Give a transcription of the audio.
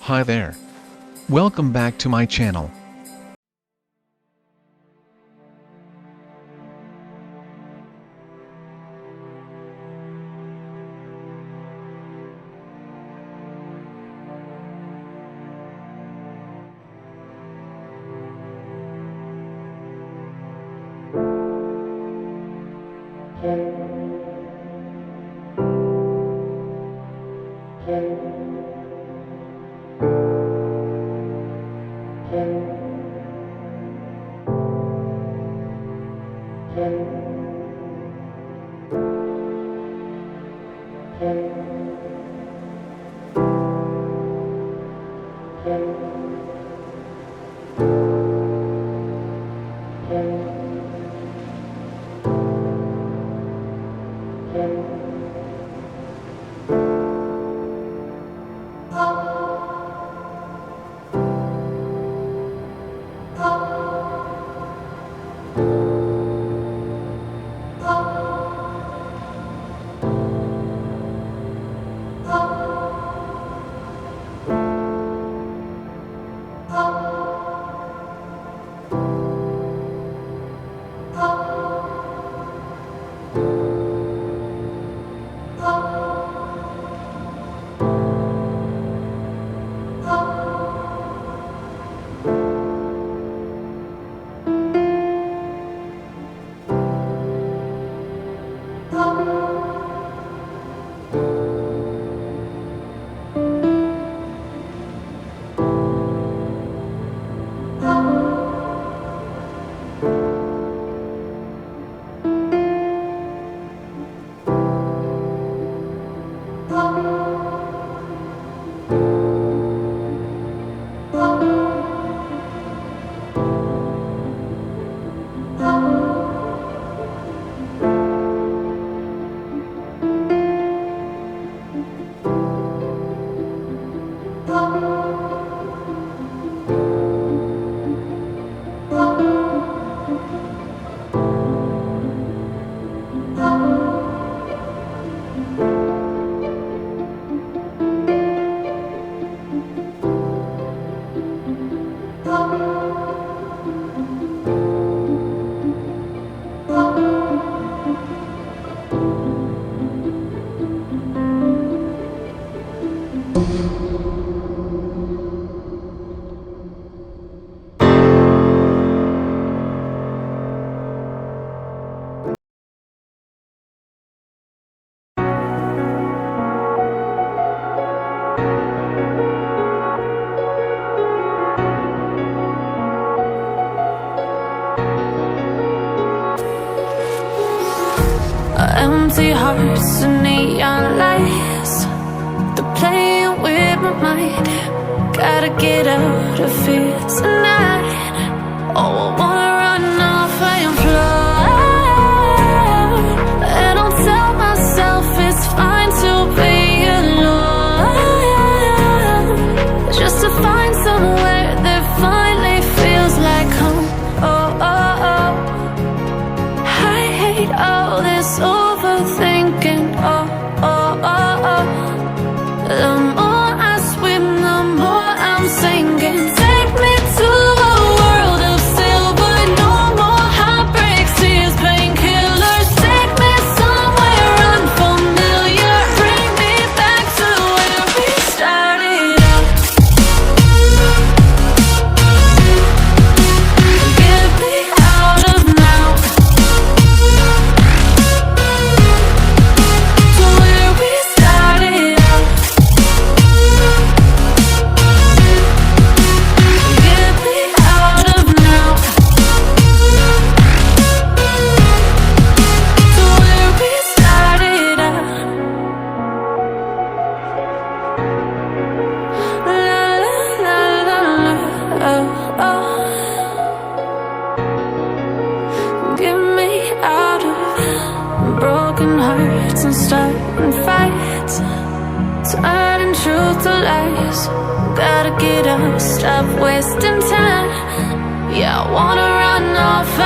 Hi there. Welcome back to my channel. Empty hearts and neon lights, they're playing with my mind. Gotta get out of here tonight. Oh, I wanna run off and fly, and I'll tell myself it's fine to be alone, just to find somewhere that finally feels like home. Oh, oh, oh, I hate all this overthinking. Oh, oh, oh, oh, the more I swim, the more I'm sinking. Take me to a world of silver, no more heartbreaks, tears, painkillers. Take me somewhere unfamiliar, bring me back to where we started out. Get me out of now, to where we started out. Get me out of now, to where we started out. La la la la la, oh, oh. Get me out of broken hearts and starting fights, turning truth to lies. Gotta get up, stop wasting time. Yeah, I wanna run off